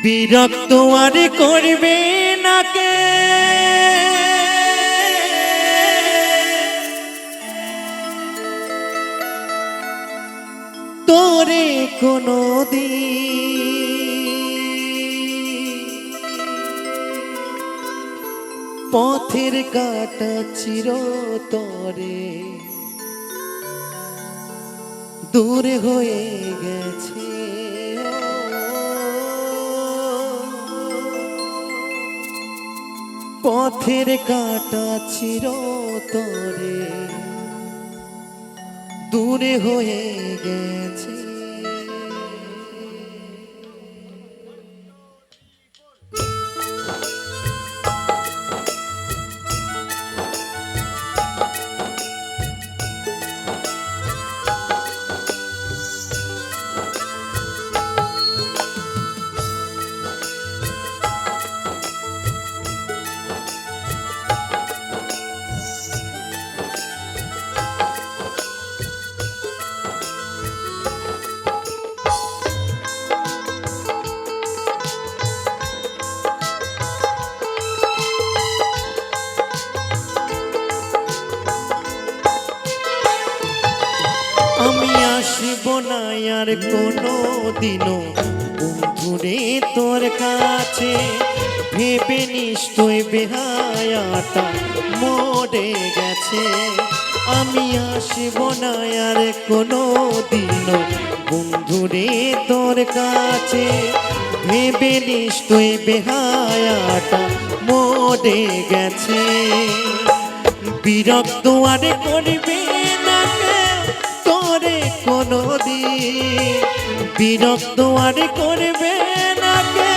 বিরক্ত আর করবে না কে তোরে কোনো পথের কাটা চির তরে দূর হয়ে গেছে পথের কাটা চির তরে দূরে হয়ে গেছে আমি আসব না আর কোনো দিনও বন্ধুরে তোর কাছে ভেবে নিশ্চয় বেহায়াটা মরে গেছে আমি আসব না আর কোনো দিনও বন্ধুরে তোর কাছে ভেবে নিশ্চয় বেহায়াটা মরে গেছে বিরক্ত আর করবে না তোরে কোনো দিন বিরক্ত আর করবে না কে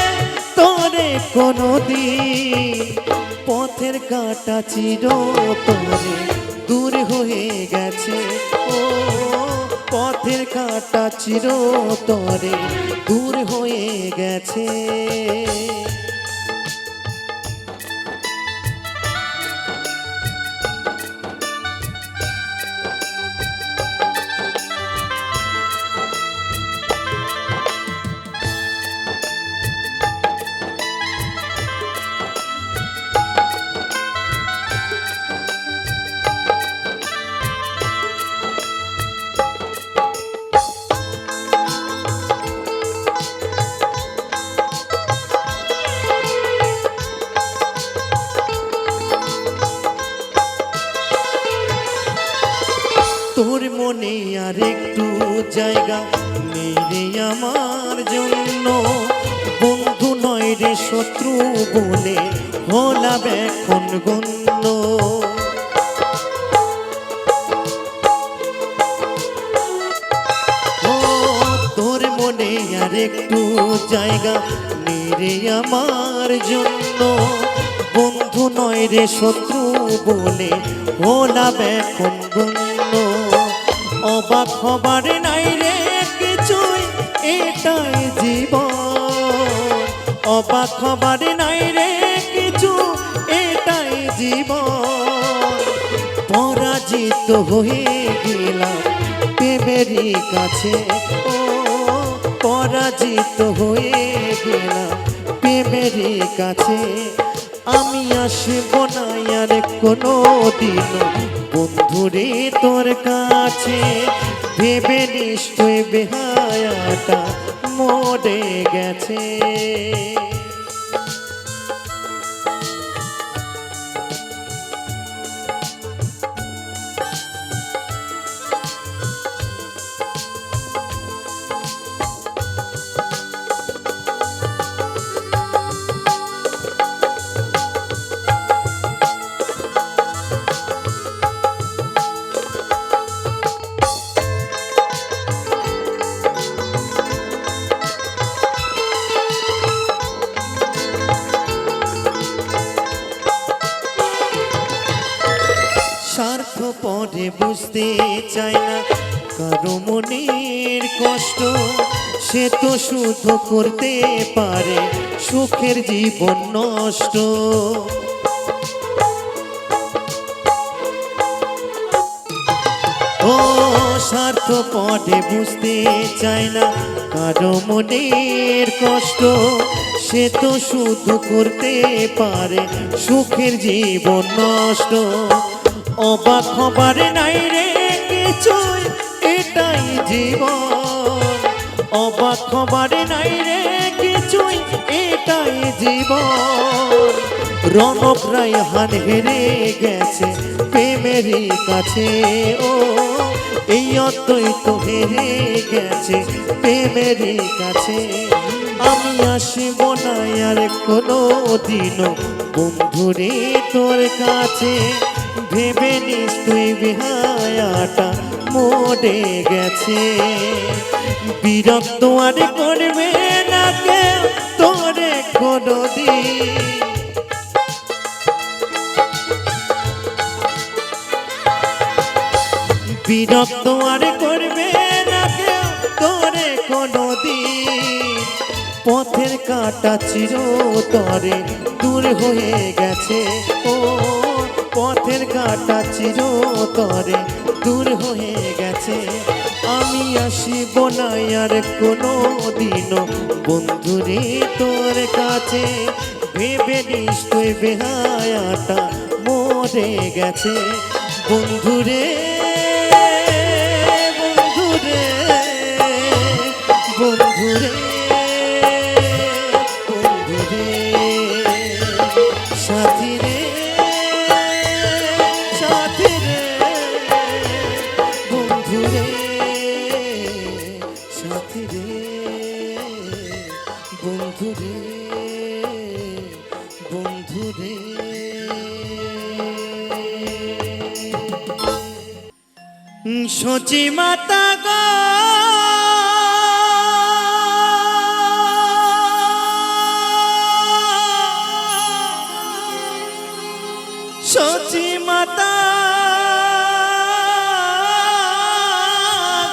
তোরে কোনো দিন পথের কাটা চির তোরে দূর হয়ে গেছে ও পথের কাটা চির তোরে দূর হয়ে গেছে তোর মনে আর একটু জায়গা নেই রে আমার জন্য বন্ধু নয় রে শত্রু বলে হলাম এখন গণ্য ও তোর মনে আর একটু জায়গা নেই রে আমার জন্য বন্ধু নয় রে শত্রু বলে হলাম এখন গণ্য অবাক হবার নাই রে কিছুই এটাই জীবন অবাক হবার নাই রে কিছু এটাই জীবন পরাজিত হয়ে গেলাম প্রেমেরই কাছে ও পরাজিত হয়ে গেলাম প্রেমেরই কাছে আমি আসব না আর কোনো দিন বন্ধুরে তোর কাছে ভেবে নিশ্চয় বেহায়াটা মরে গেছে স্বার্থপরে বুঝতে চাই না কারো মনের কষ্ট সে তো শুধু করতে পারে সুখের জীবন নষ্ট ও স্বার্থপরে বুঝতে চায় না কারো মনের কষ্ট, সে তো শুধু করতে পারে সুখের জীবন নষ্ট। অবাক হবার নাই রে কিছুই, এটাই জীবন। অবাক হবার নাই রে কিছুই, এটাই জীবন। রনক রায়হান হেরে গেছে প্রেমেরই কাছে, ও এই অতই তো হেরে গেছে প্রেমেরই কাছে। আমি আসব না আর কোনো দিনও বন্ধুরে তোর কাছে, ভেবে নিস তুই বেহায়াটা মরে গেছে। বিরক্ত আর করবে না কেউ তোরে কোনোদিন, বিরক্ত আর করবে না কেউ তোরে কোনোদিন। পথের কাঁটা চিরতরে দূর হয়ে গেছে, ও পথের কাঁটা চিরতরে দূর হয়ে গেছে। আমি আসিব না আর কোনো দিনও বন্ধুরে তোর কাছে, ভেবে নিস তুই বেহায়াটা মরে গেছে। বন্ধুরে বন্ধুরে বন্ধুরে বন্ধুরে, সাথী রে সাথী রে, বন্ধুরে সাথী রে, বন্ধুরে বন্ধুরে। সচি মাতা গো সচি মাতা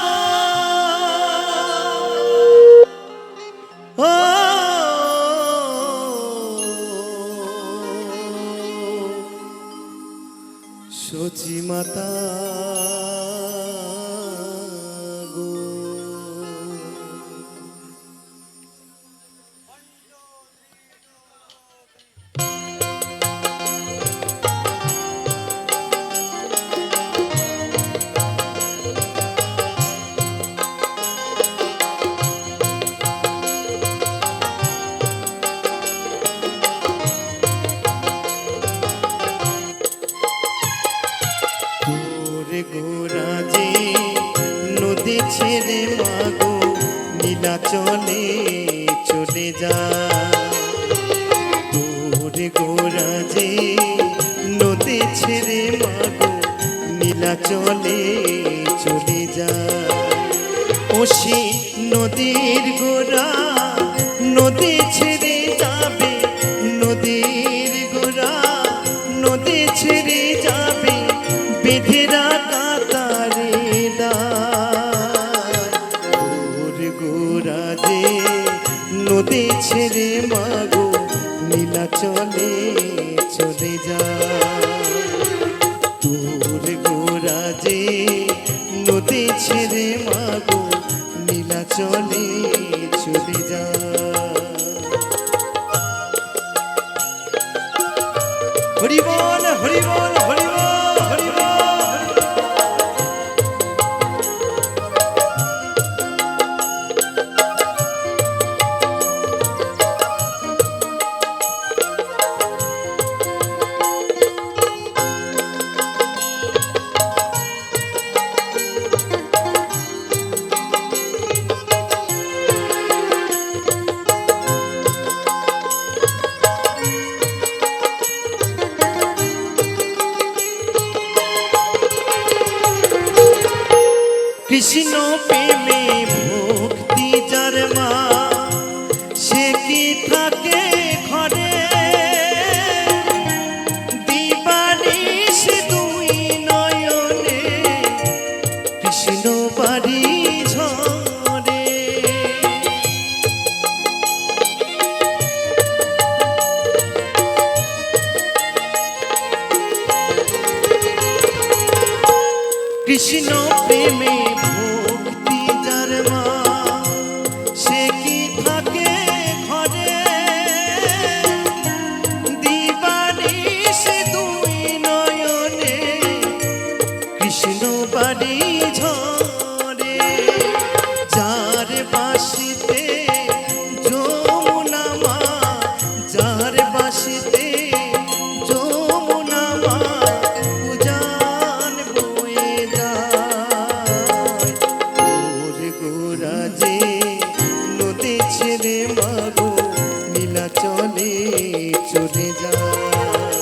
গো, ও সচি মাতা গো। গোরা যে নদী ছেড়ে মাগো নীলাচলে চলে যা, তোর গোরা যে নদী ছেড়ে মাগো নীলাচলে চলে যা। ও সে নদীর গোরা নদী ছেড়ে যাবে, নদীর গোরা নদী ছেড়ে যাবে, বেঁধেরা কাতারে তোর গোরা যে নদী ছেড়ে মাগো নীলাচলে চলে যা। তোর গোরা যে নদী ছেড়ে মাগো নীলাচলে চলে যা। হরি বল হরি বল হরি বল হরি বল। কৃষ্ণ প্রেমে ভক্তি যার মা, সে কি থাকে ঘরে, দিবানিশ দুই নয়নে কৃষ্ণ বাড়ি ঝরে। কৃষ্ণ প্রেমে ছেড়ে মাগো নীলাচলে চলে যায়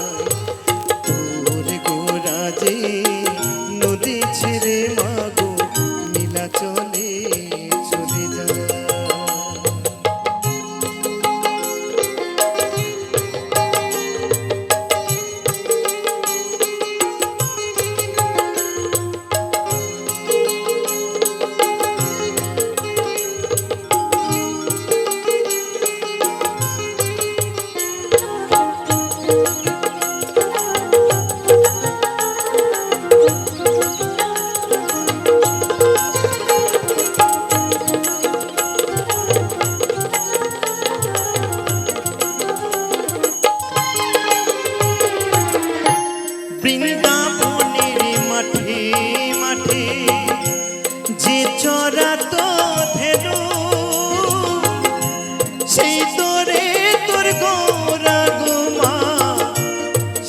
তোর গোরাজে নদী ছেড়ে মাগো নীলাচলে চলে যায় বৃন্দাবনের মাঠে মাঠে যে চরাতো ধেনু সেই তোরে তোর গোরা গোমা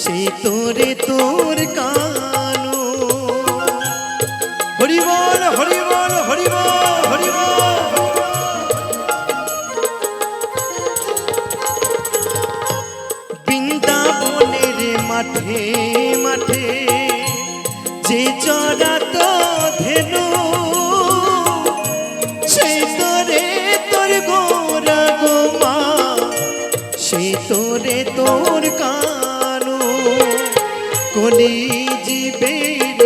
সেই তোরে তোর কানু হরি বল হরি বল হরি বল হরি বল বৃন্দাবনের মাঠে মাঠে যে চরাতো ধেনু সেই তোরে তোর গোরা গোমা সেই তোরে তোর কানু কলি জীবের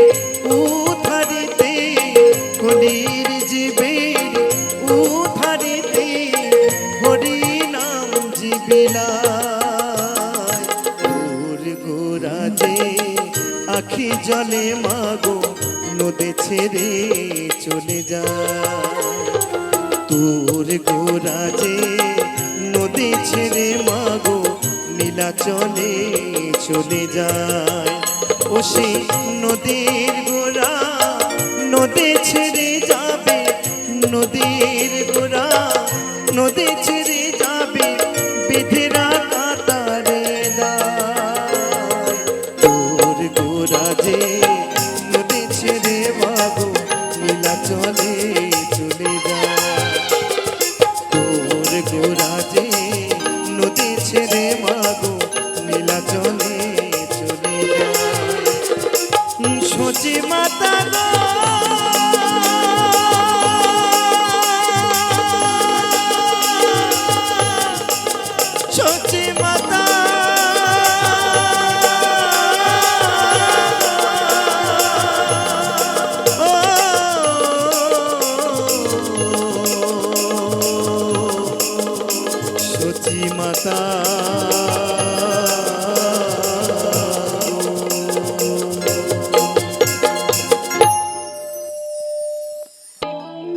উধারিতে কলির জীবের উধারিতে হরি নাম জীবিলা গোরাজে আখি জলে মাগো নদী ছেড়ে চলে যায় তোর গোরাজে নদী ছেড়ে মাগো নীলাচলে চলে যায় ও সেই নদীর গোরা নদী ছেড়ে যাবে নদীর গোরা নদী ছেড়ে যাবে বিধেরা কাতারে গোরাজে নদী ছেড়ে মাগো নীলাচলে চলে যায় তোর গোরাজে নদী ছেড়ে মাগো নীলাচলে চলে যায় সচি মাতা সচি মাতা মাতা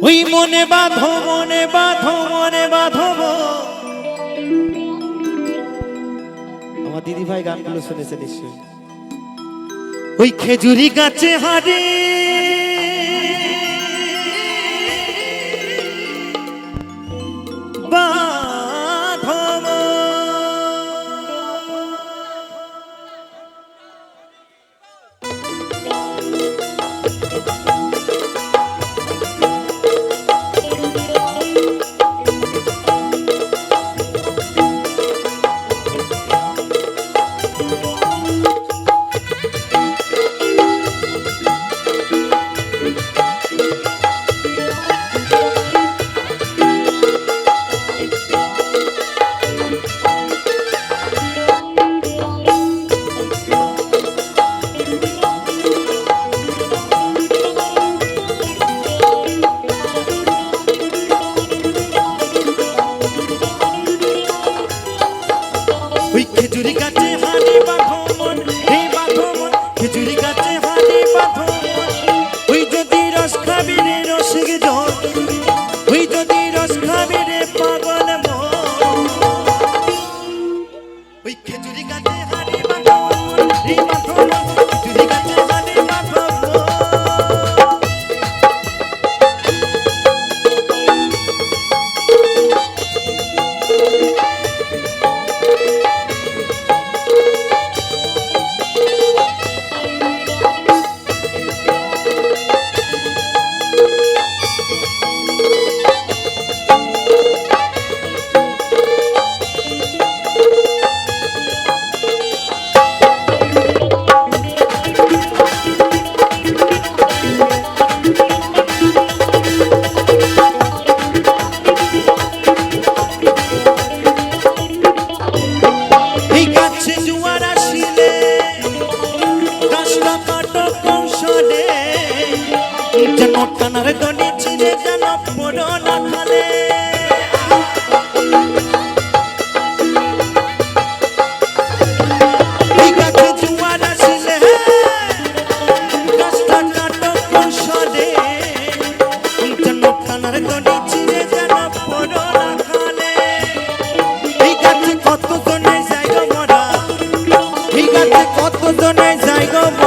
ওই মনে বাঁধো মনে বাঁধো মনে বাঁধো আমার দিদি ভাই গানগুলো শুনেছে নিশ্চয়ই ওই খেজুরি গাছে হারে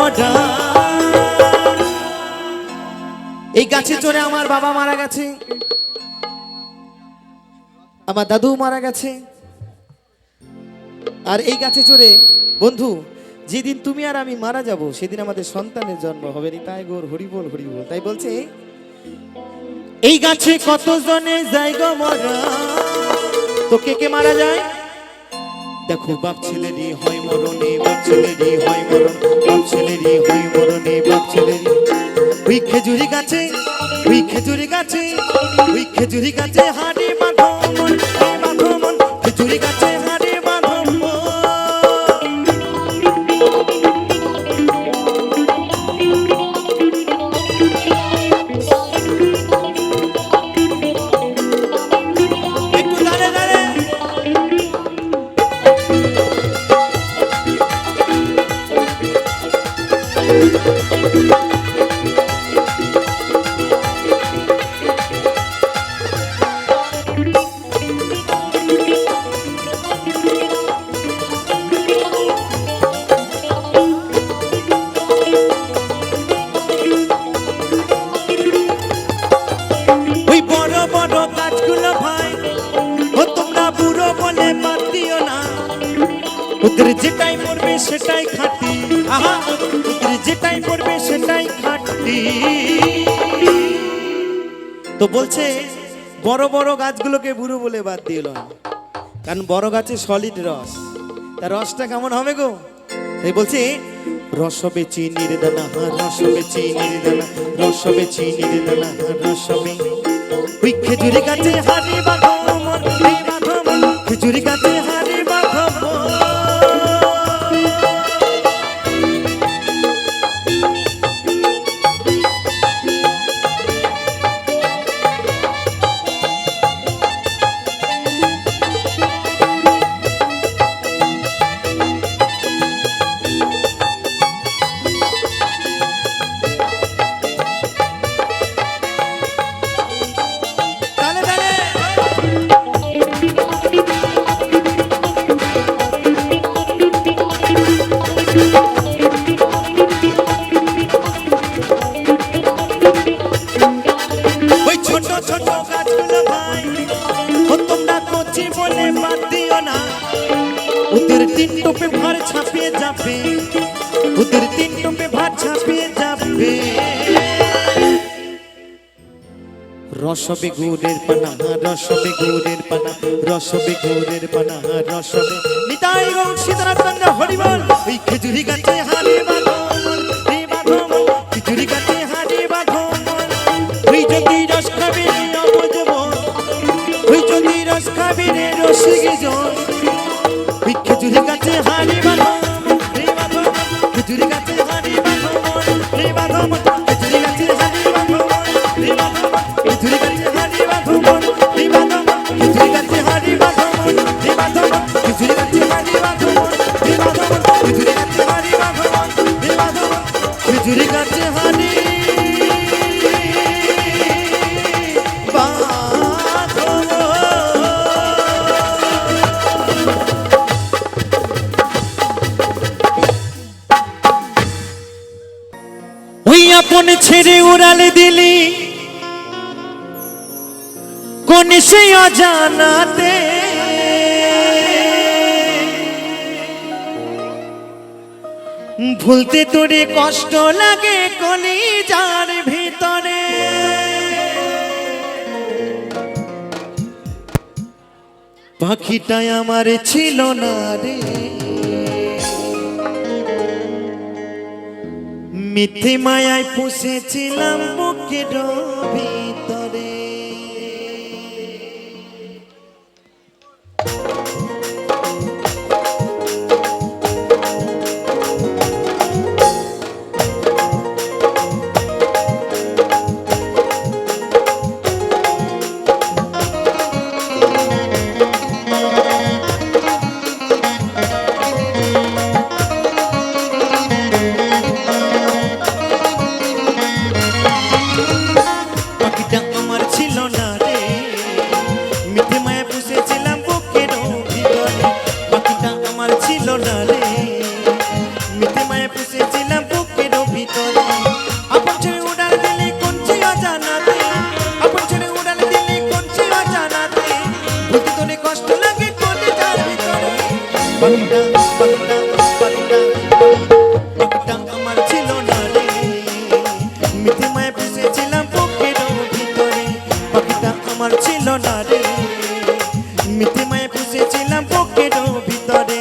মরা। এই গাছে চড়ে আমার বাবা মারা গেছে, আমার দাদু মারা গেছে। আর এই গাছে চড়ে বন্ধু যেদিন তুমি আর আমি মারা যাব সেদিন আমাদের সন্তানের জন্ম হবে নি। তাই গোর হরিবোল হরিবোল। তাই বলছে এই গাছে কতজনে যায় গো মরা। তো কে কে মারা যায়? দেখো বাপ ছেলেরই হয় মরণে, বাপ ছেলেরই হয় মরণ, বাপ ছেলেরই হয় মরণে, বাপ ছেলেরই। ওই খেজুরি গাছে, ওই খেজুরি গাছে, ওই খেজুরি গাছে হাড়ি বাঁধো মন, বাঁধো মন, খেজুরি গাছে হাড়ি বাঁধো মন। একটু দাঁড়ে দাঁড়ে ওই বড় বড় গাছগুলো ভাই ও তোমরা বুড়ো বলে বাদ দিও না। ওদের যেটাই পড়বে সেটাই খাঁটি, আহা ওদের যেটাই পড়বে সেটাই খাঁটি। তো বলছে বড় বড় গাছগুলোকে বুড়ো বলে বাদ দিল, কারণ বড় গাছে সলিড রস, তার রসটা কেমন হবে গো? তাই বলছে রস হবে চিনির দানা, রস হবে চিনির দানা, রস হবে চিনির দানা, রস হবে। ওই খেজুরি গাছে হাড়ি বাঁধো মন, এই বাঁধো মন, খেজুরি গাছে হাড়ি বাঁধো মন। তালে তালে ওই ছোট ছোট গাছগুলো ভাই ও তোমরা কচি বলে বাদ দিও না। ওদের তিন টোপে ভার ছাপিয়ে যাবে, ওদের তিন টোপে ভার ছাপিয়ে যাবে। রসবে গুড়ের পানা, রসবে গুড়ের পানা, রসবে গুড়ের পানা, রসবে। নিতাই গো সীতারাম হরিবল। ওই খেজুরি গাছে হাড়ি বাঁধো মন, এই বাঁধো মন, খেজুরি গাছে হাড়ি বাঁধো মন। ওই যদি রস খাবি রে অবুঝ মন, ওই যদি রস খাবি রে রসিক জন। ওই খেজুরি গাছে হাড়ি বাঁধো মন, এই বাঁধো মন, খেজুরি গাছে হাড়ি বাঁধো মন, এই বাঁধো মন, খেজুরি গাছে হাড়ি বাঁধো মন, এই বাঁধো মন, খেজুরি গাছে হাড়ি বাঁধো মন, এই বাঁধো মন, খেজুরি গাছে হাড়ি বাঁধো মন, এই বাঁধো মন, খেজুরি গাছে হাড়ি বাঁধো মন, এই বাঁধো মন, খেজুরি গাছে হাড়ি বাঁধো মন, এই বাঁধো মন, খেজুরি গাছে হাড়ি বাঁধো মন। ওই আপন ছেড়ে উড়ালে দিলি কোন সে অজানাতে, ভুলতে তোরে কষ্ট লাগে কলিজার ভিতরে। পাখিটাই আমার ছিল না রে, মিথ্যে মায়ায় পুষেছিলাম বুকের ভিতরে। কষ্ট লাগে কলিজার ভিতরে। পাখিটা পাখিটা পাখিটা পাখিটা আমার ছিল না রে, মিথ্যে মায়া পুষেছিলাম বুকের ভিতরে। পাখিটা আমার ছিল না রে, মিথ্যে মায়া পুষেছিলাম বুকের ভিতরে।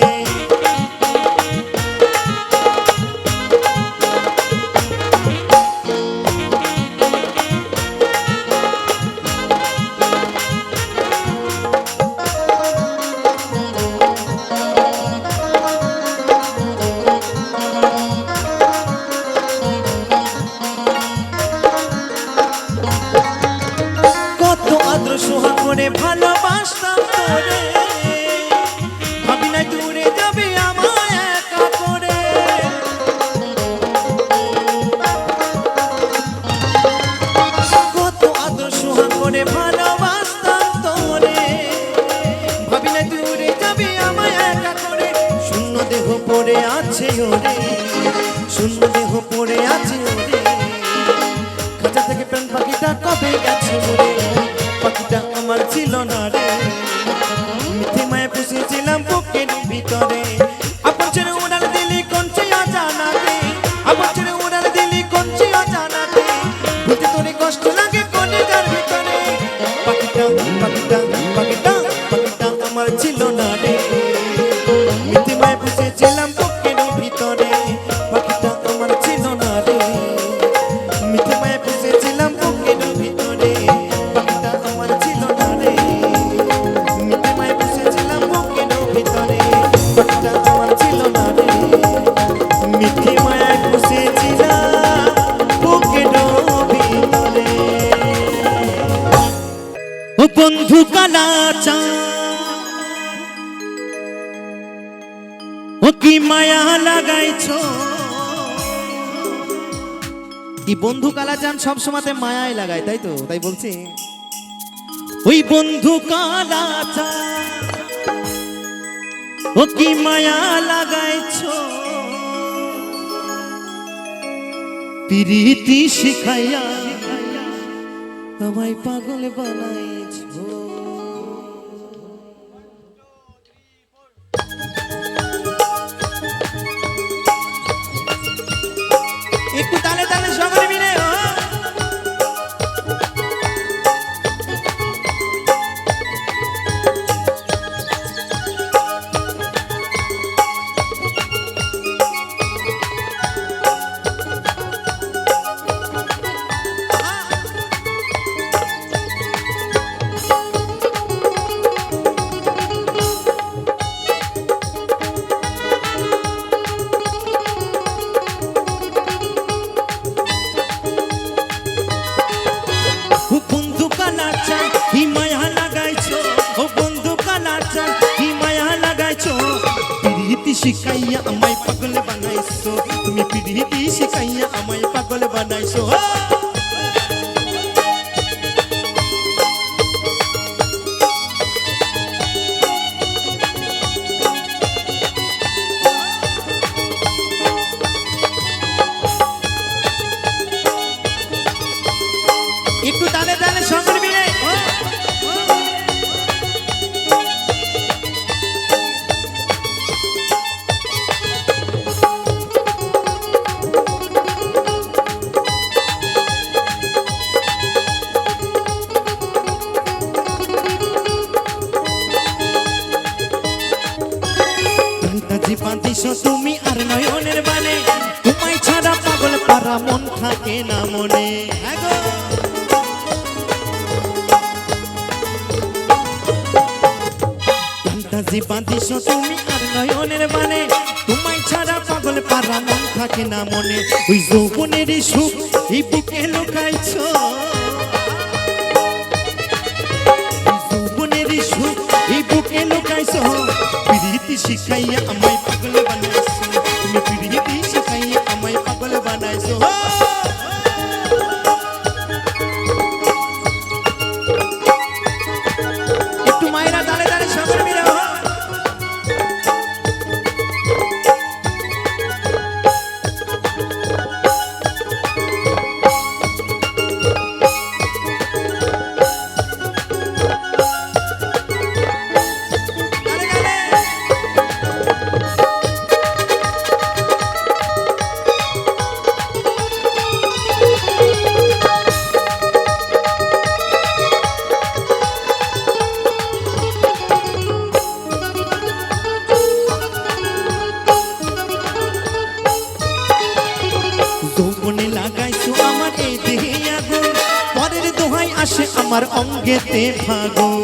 কত আদ্র সোহাগ করে ভালোবাসতাম তোরে, ভাবি নাই দূরে যাবে আমায় একা করে। কত আদ্র সোহাগ করে ভালোবাসতাম তোরে, ভাবি নাই দূরে যাবে আমায় একা করে। শূন্য দেহ পড়ে আছে ওরে, শূন্য দেহ পড়ে আছে ওরে, খাঁচা থেকে প্রাণ পাখিটা কবে গেছে মরে। পাখিটা আমার ছিল না রে, মিথ্যে মায়া পুষেছিলাম বুকের ভিতরে। আপন ছেড়ে উড়াল দিলি কোনছে অজানাতে, আপন ছেড়ে উড়াল দিলি কোনছে অজানাতে, বুঝতে তোরে কষ্ট লাগে কলিজার ভিতরে। পাখিটা পাখিটা পাখিটা পাখিটা আমার ছিল না রে, মিথ্যে মায়া পুষেছিলাম বুকের ভিতরে। পাখিটা আমার ছিল না রে, মিথ্যে মায়া পুষেছিলাম বুকের ভিতরে। পাখিটা আমার ছিল না রে, মিথ্যে মায়া পুষেছিলাম বুকের ভিতরে। পাখিটা আমার ছিল না রে, মিথ্যে মায়া পুষেছিলাম বুকের ভিতরে। ও বন্ধু কালাচাঁদ, ও কি মায়া লাগাইছো। কি বন্ধু কালাচাঁদ সব সময়তে মায়ায় লাগায়, তাই তো, তাই বলছি। ওই বন্ধু কালাচাঁদ, ও কি মায়া লাগাইছো, প্রীতি শিখাইয়া আমায় পাগল বানাইছো। একটু তালে তালে সকলে মিলে শিখাইয়া আমায় পাগল বানাইছো, তুমি প্রীতি শিখাইয়া আমায় পাগল বানাইছো। একটু তালে তালে সঙ্গে মিলে তুমি আর নয়নের বানে, তোমায় ছাড়া পাগল পারা মন থাকে না মনে। ফ্যান্টাসি বাঁধিস তুমি আর নয়নের বানে, তোমায় ছাড়া পাগল পারা মন থাকে না মনে। ওই যৌবনের সুখ এই বুকে লুকাইছো, যৌবনের সুখ এই বুকে লুকাইছো। প্রীতি শিখাইয়া আমায় পাগল বানাইছো, তুমি প্রীতি শিখাইয়া আমায় পাগল বানাইছো। একটু মায়েরা দাঁড়ে দাঁড়ে সবাই মিলে আমার অঙ্গেতে ফাগুন।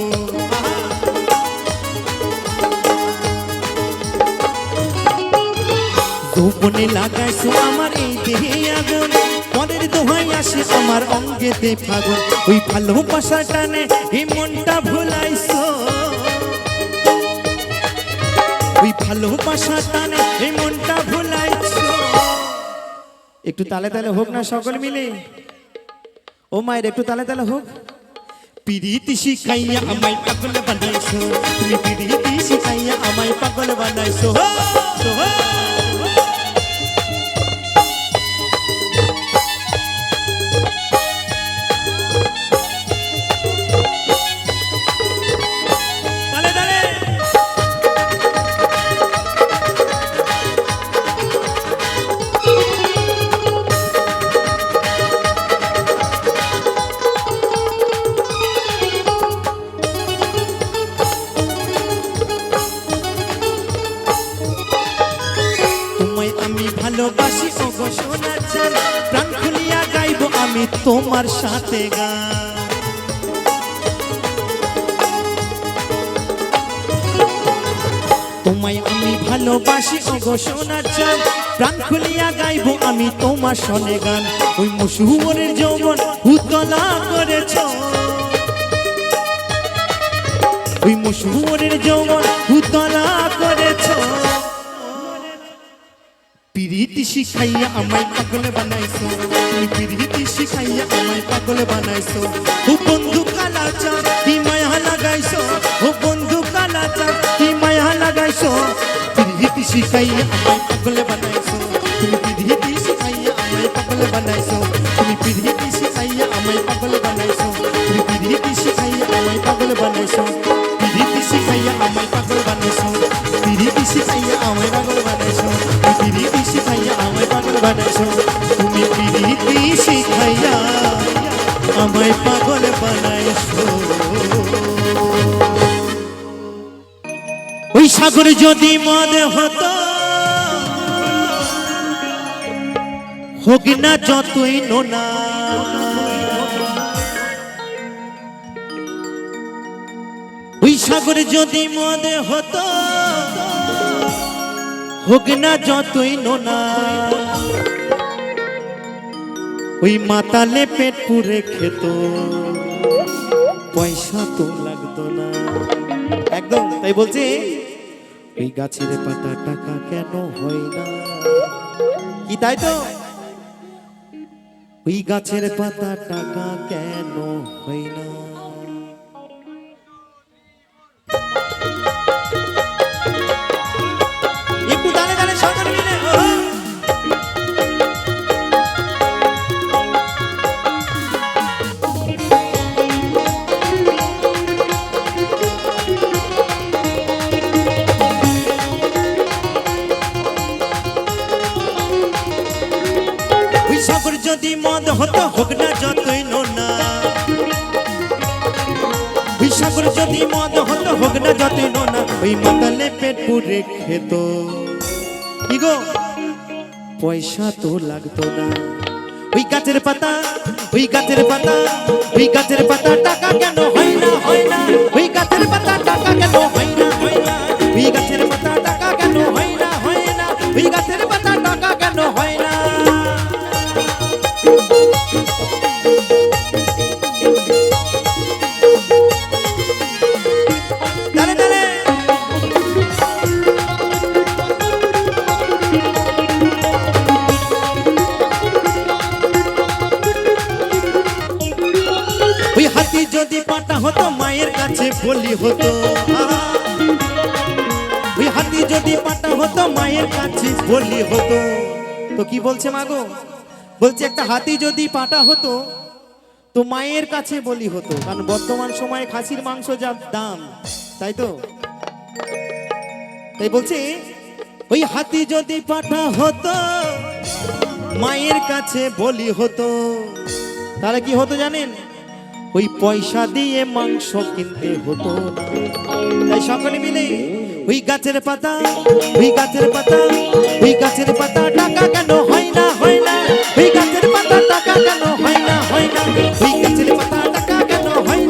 যৌবনে লাগাইছো আমার এই দেহে আগুন, পরের দোহাই আসে আমার অঙ্গেতে ফাগুন। ওই ভালোবাসা টানে এই মনটা ভুলাইছো, ওই ভালোবাসা টানে এই মনটা ভুলাইছো। একটু তালে তালে হোক না সকল মিলে, ও মায়ের একটু তালে তালে হোক। পিরিতি শিখাইয়া আমায় পাগল বানাইছো, তুমি পিরিতি শিখাইয়া আমায় পাগল বানাইছো। ভালোবাসি ওগো সোনা চাঁদ, প্রাণ খুলিয়া গাইবো আমি তোমার সাথে গান। তোমায় আমি ভালোবাসি ওগো সোনা চাঁদ, প্রাণ খুলিয়া গাইবো আমি তোমার সনে গান। ওই মশুবরের যৌবন উতলা করেছ, ওই মশুবরের যৌবন উতলা করেছ। পিরিতি শিখাইয়া আমায় পাগল বানাইছো, তুমি পিরিতি শিখাইয়া আমায় পাগল বানাইছো। ও বন্ধু কালা চাঁদ কি মায়া লাগাইছো, ও বন্ধু কালা চাঁদ কি মায়া লাগাইছো। পিরিতি শিখাইয়া আমায় পাগল বানাইছো, তুমি পিরিতি শিখাইয়া আমায় পাগল বানাইছো। তুমি পিরিতি শিখাইয়া আমায় পাগল বানাইছো, তুমি পিরিতি শিখাইয়া আমায় পাগল বানাইছো। পিরিতি শিখাইয়া আমায় পাগল বানাইছো, পিরিতি শিখাইয়া আমায় পাগল বানাইছো। পিরিতি শিখাইয়া আমায় পাগল বানাইছো, তুমি পিরিতি শিখাইয়া আমায় পাগল বানাইছো। ওই সাগর যদি মদ হতো, হোক না যতই নোনা, ওই সাগর যদি মদ হতো, হোক না যতই নোনা। ওই মাতালে পেট পুরে খেত, পয়সা তো লাগতো না। একদম তাই বলছি, ওই গাছের পাতা টাকা কেন হয় না, কি তাই তো? ওই গাছের পাতা টাকা কেন হয় না। একটু দাঁড়ে দাঁড়ে সকল মিলে ওই সাগর যদি মদ হতো, হোক না যতই নোনা। ওই সাগর যদি মদ হতো, হোক না যতই নোনা। ওই মাতালে পেট পুরে খেত, কি গো পয়সা তো লাগতো না। ওই গাছের পাতা, ওই গাছের পাতা, ওই গাছের পাতা টাকা কেন হয় না, হয় না। ওই গাছের পাতা টাকা কেন হয় না, হয় না। ওই গাছের পাতা টাকা কেন হয় না, হয় না। ওই গাছের পাতা টাকা কেন হয় না। ওই হাতি যদি পাটা হতো, মায়ের কাছে বলি হতো। ওই হাতি যদি পাটা হতো, মায়ের কাছে বলি হতো। তো কি বলছে মাগো? বলছে একটা হাতি যদি পাটা হতো, তো মায়ের কাছে বলি হতো। কারণ বর্তমান সময়ে খাসির মাংস যা দাম, তাই তো? তাই বলছে ওই হাতি যদি পাটা হতো, মায়ের কাছে বলি হতো। তাহলে কি হতো জানেন? ওই পয়সা দিয়ে মাংস কিনতে হতো না। তাই সকলে মিলে ওই গাছের পাতা, ওই গাছের পাতা, ওই গাছের পাতা টাকা কেন হয় না, হয় না। ওই গাছের পাতা টাকা কেন হয় না, হয় না। ওই গাছের পাতা টাকা কেন হয়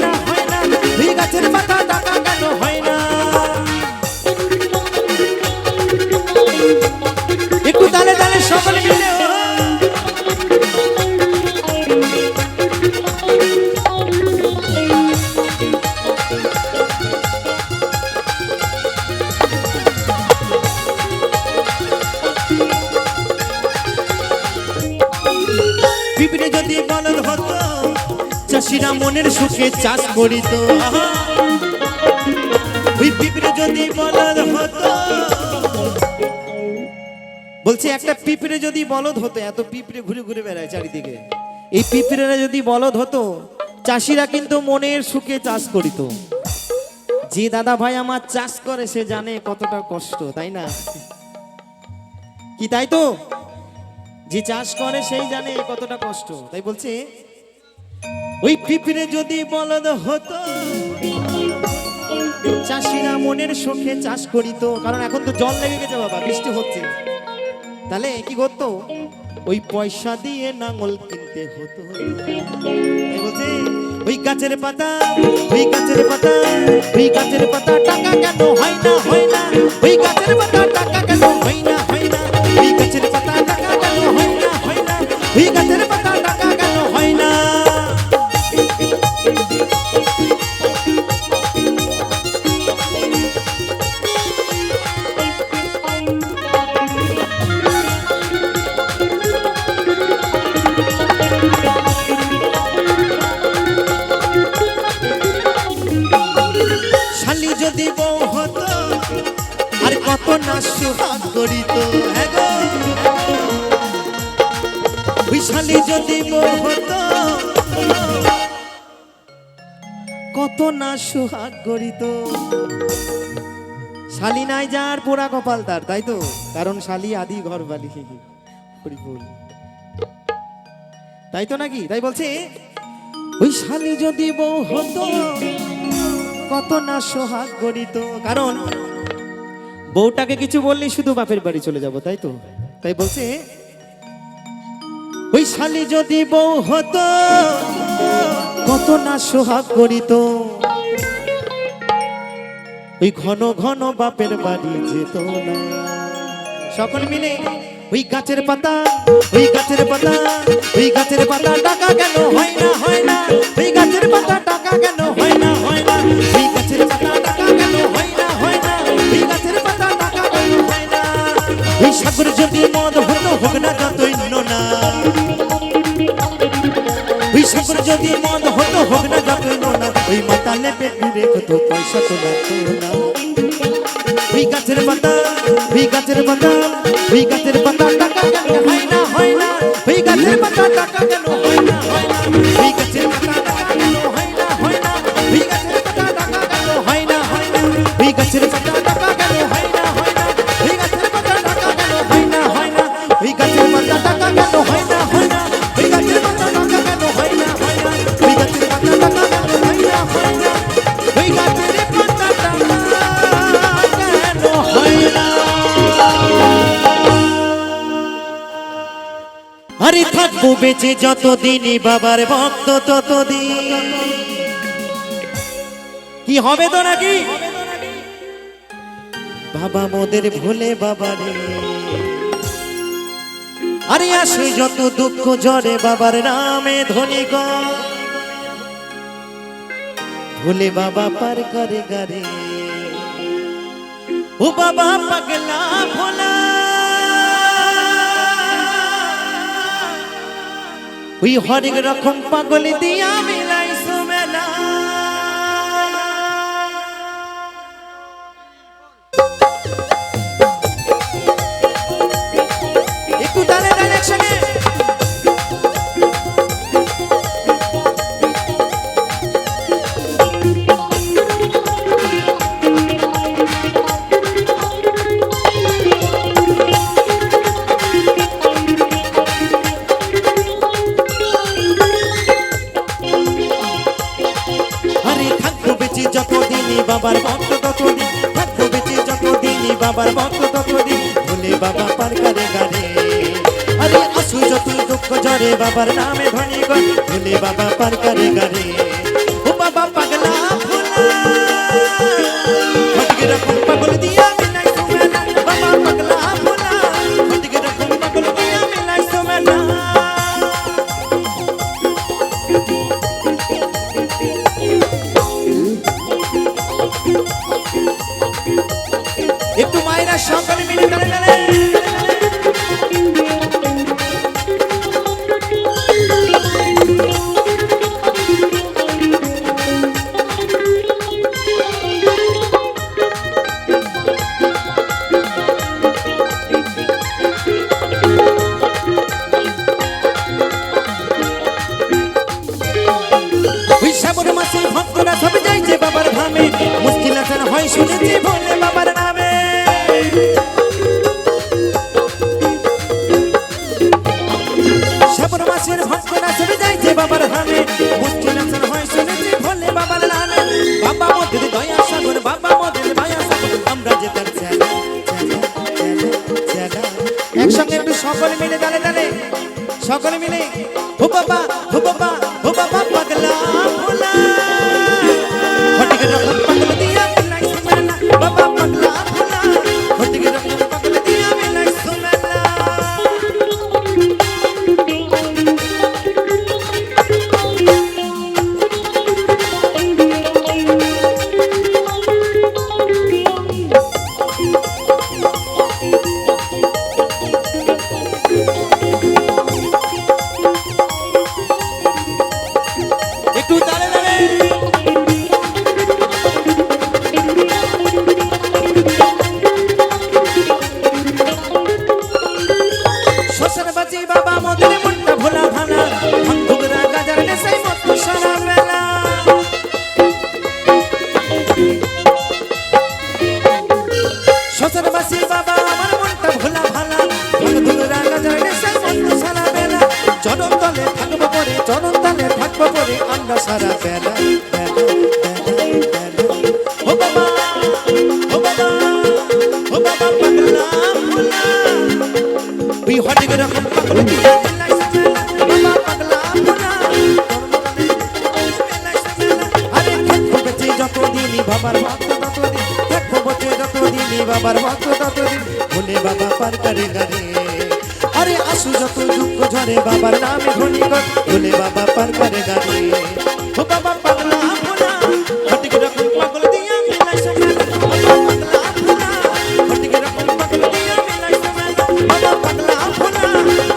চাষিরা মনের সুখে চাষ করিত ওই পিঁপড়ে যদি বলদ হতো বলছে একটা পিঁপড়ে যদি বলদ হতো এত পিঁপড়ে ঘুরে ঘুরে বেড়ায় চারিদিকে এই পিঁপড়েরা যদি বলদ হতো চাষিরা কিন্তু মনের সুখে চাষ করিত যে দাদা ভাই আমার চাষ করে সে জানে কতটা কষ্ট তাই না কি তাই তো যে চাষ করে সেই জানে কতটা কষ্ট তাই বলছে ওই পিঁপড়ে যদি বলদ হতো চাষিরা মনের সুখে চাষ করিত কারণ এখন তো জল লেগে গেছে বাবা বৃষ্টি হচ্ছে তাহলে কি করতো ওই পয়সা দিয়ে নাঙল কিনতে হতো তাই বলছে ওই গাছের পাতা ওই গাছের পাতা ওই গাছের পাতা টাকা কেন হয় না ওই গাছের পাতা টাকা কেন হয় না ওই গাছের পাতা টাকা কেন হয় না ওই গাছের পাতা টাকা কেন হয় না যদি বউ হতো আর কত না সুহাগ করিত শালি যদি বউ হতো কত না সুহাগ করিত শালি নাই যার পোড়া কপাল তার তাই তো কারণ শালি আদি ঘর বালি হরিবল তাই তো নাকি তাই বলছে ওই শালি যদি বউ হতো কত না সোহাগ গড়িত কারণ বউটাকে কিছু বললে শুধু বাপের বাড়ি চলে যাব তাই তো তাই বলছে ওই শালি যদি বউ হতো কত না সোহাগ গড়িত ওই ঘন ঘন বাপের বাড়ি যেত না সকল মিলে ওই গাছের পাতা ওই গাছের পাতা ওই গাছের পাতা টাকা কেন হয় না ওই গাছের পাতা টাকা কেন হয় না ওই গাছের পাতা টাকা কেন হয় না ওই গাছের পাতা টাকা কেন হয় না ওই সাগর যদি মদ হতো হোক না যতই নোনা ওই সাগর যদি মদ হতো হোক না যতই নোনা ওই মাতালে পেট ঘুরে কত পয়সা তো লাগতো না ওই গাছের পাতা ওই গাছের পাতা ওই গাছের পাতা টাকা কেন হয় না ওই গাছের পাতা টাকা কেন হয় না ওই গাছের পাতা টাকা কেন হয় না ওই গাছের পাতা টাকা কেন হয় না ওই গাছের পাতা টাকা কেন হয় না ওই গাছের পাতা টাকা কেন হয় না ওই গাছের পাতা টাকা কেন হয় না ওই গাছের পাতা টাকা কেন হয় না ওই গাছের পাতা টাকা কেন হয় না ওই গাছের পাতা টাকা কেন হয় না আরে থাকবো বেঁচে যতদিনই বাবার ভক্ত ততদিন কি হবে তো নাকি বাবা মোদের ভোলে বাবারে আরে আসে যত দুঃখ ঝরে বাবার নামে ধ্বনি কর ভোলে বাবা পার করে গারে ও বাবা পাগলা ভোলা ওই হরেক রকম পাগল দিয়া মিলাই সুমেলা একটু দাঁড়ে দাঁড়ে একসঙ্গে বাবার ভক্ত ততদিন থাকবো বেঁচে যতদিনই বাবার ভক্ত ততদিন ভোলে বাবা পার করে গারে আরে আসু যত দুঃখ ঝরে বাবার নামে ধ্বনি কর ভোলে বাবা পার করে গারে ও বাবা পাগলা ভোলা হটকে রকম পাগল দিয়া মিলাই সুমেলা বাবা পাগলা ভোলা হটকে রকম পাগল দিয়া মিলাই সুমেলা একটু মায়েরা সকলে মিলে দাঁড়ে দাঁড়ে সকলে মিলে দালে দালে সকলে মিলে ও বাবা ও বাবা ও বাবা পাগলা ভোলা হটিকে রকম পাগল দিয়া মিলাই সুমেলা বাবা পাগলা ভোলা হটিকে রকম পাগল দিয়া মিলাই সুমেলা একটু দাঁড়ে দাঁড়ে শ্মশান বাজি বাবা মদের মুন্ডা ভোলা ভালা ভাঙ্গুগরা গাজার নেশাই মত সারা বেলা শ্মশান বাজি বাবা আমার মনটা ভোলা ভালা ভাঙ্গুগরা গাজার নেশাই মত সারা বেলা জনম তলে থাকবো পরে জনম তলে থাকবো পরে আমরা সারা বেলা ও বাবা ও বাবা ও বাবা পাগলা ভোলা ওই হটিকে রকম পাগল দিয়া মিলাই সুমেলা বাবা পাগলা ভোলা আরে থাকবো বেঁচে যতদিনই বাবার ভক্ত ততদিন থাকবো বেঁচে যতদিনই বাবার ভক্ত ততদিন ভোলে বাবা পার করে গানে আরে আসু যত দুঃখ ঝরে বাবার নামে ঘনিগত ভোলে বাবা পার করে গানে ও বাবা পাগলা ভোলা হটিকে রকম পাগল দিয়া মিলাই সুমেলা বাবা পাগলা ভোলা হটিকে রকম পাগল দিয়া মিলাই সুমেলা বাবা পাগলা ভোলা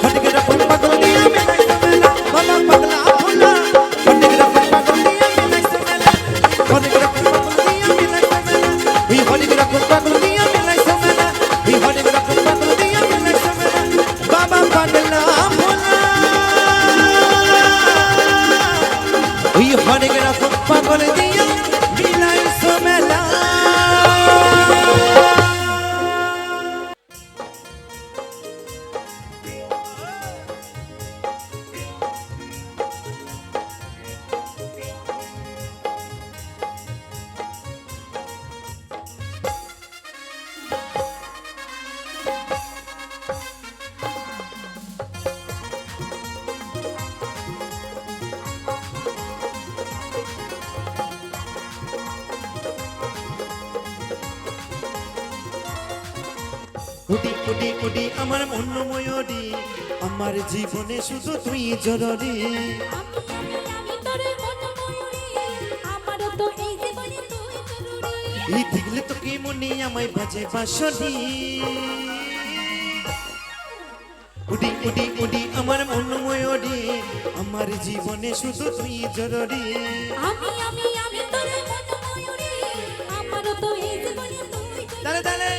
হটিকে রকম পাগল দিয়া মিলাই সুমেলা বাবা পাগলা ভোলা হটিকে রকম পাগল দিয়া মিলাই সুমেলা হটিকে রকম পাগল দিয়া মিলাই সুমেলা ওই হটিকে রকম পাগল দিয়া মিলাই সুমেলা ওই হটিকে রকম পাগল দিয়া মিলাই সুমেলা বাবা পাগলা ভোলা ওই হটিকে রকম পাগল দিয়া মিলাই সুমেলা উডি উডি উডি আমার মন ময়ূরী আমার জীবনে শুধু তুই জরুরি এই দেখলে তো কি মনে আমায় বাজে বাঁশরি উডি উডি উডি আমার মন ময়ূরী আমার জীবনে শুধু তুই জরুরি দালে দালে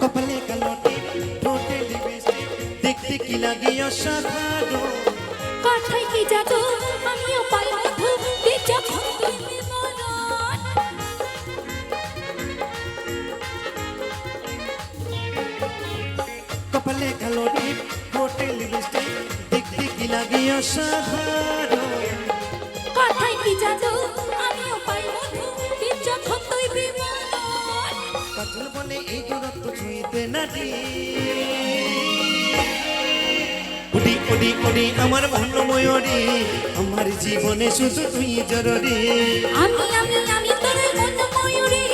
কপালে কালোটি ঠোঁটে লিপস্টিক দেখতে কি লাগে অসাধারণ কথায় কি জাদু আমিও পাই মধু যখন তুমি মরণ কপালে কালোটি ঠোঁটে লিপস্টিক দেখতে কি লাগে অসাধারণ কথায় কি জাদু আমিও পাই মধু যখন তুমি মরণ কাজল বলে এই দূরত্ব ছুঁইতে নাটি উডি উডি উডি আমার মন ময়ূরী আমার জীবনে শুধু তুই জরুরি আমি তোর মন ময়ূরী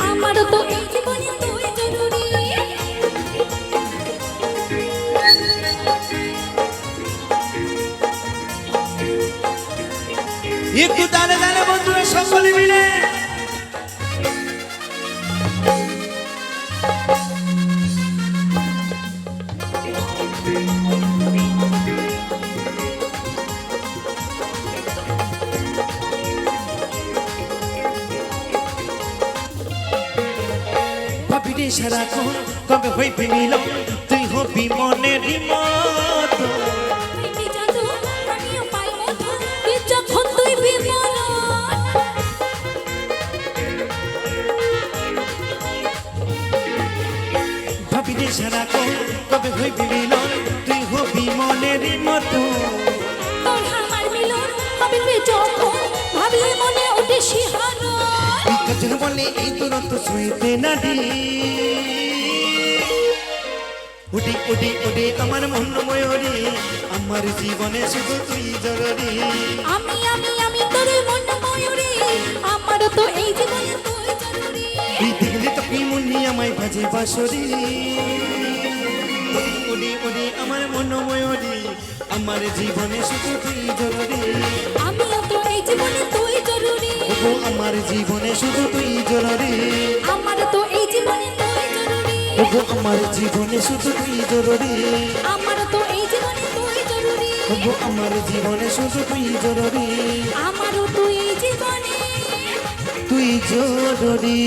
আমারও তো এই জীবনে তুই জরুরি একটু দাঁড়ে দাঁড়ে বন্ধুরা সকলে মিলে ভাবিরে সারাক্ষণ কবে হইবে মিলন তুই হবি মনের মতো কি জাদু আমিও পাই মধু তুই যখন তুই বিমল ভাবিরে সারাক্ষণ কবে হইবে মিলন তুই হবি মনের মতো তোর আমার মিলন হবে রে যখন ভাবলে মনে ওঠে শিহরণ বিকজন বলে এই তুরন্ত শুইতে না দি উডি উডি উডি আমার মন ময়ূরী আমার জীবনে শুধু তুই জরুরি আমি তোর মন ময়ূরী আমার তো এই জীবনে তুই জরুরি এই দেখলে তো কি মুন্নি আমায় বাজে বাঁশরি উডি উডি উডি আমার মন ময়ূরী আমার জীবনে শুধু তুই জরুরি আমিও তো এই জীবনে তুই জরুরি ও আমার জীবনে শুধু তুই জরুরি আমার তো এই জীবনে তুই জরুরি ও আমার জীবনে শুধু তুই জরুরি আমার তো এই জীবনে তুই জরুরি ও আমার জীবনে শুধু তুই জরুরি আমারও তুই এই জীবনে তুই জরুরি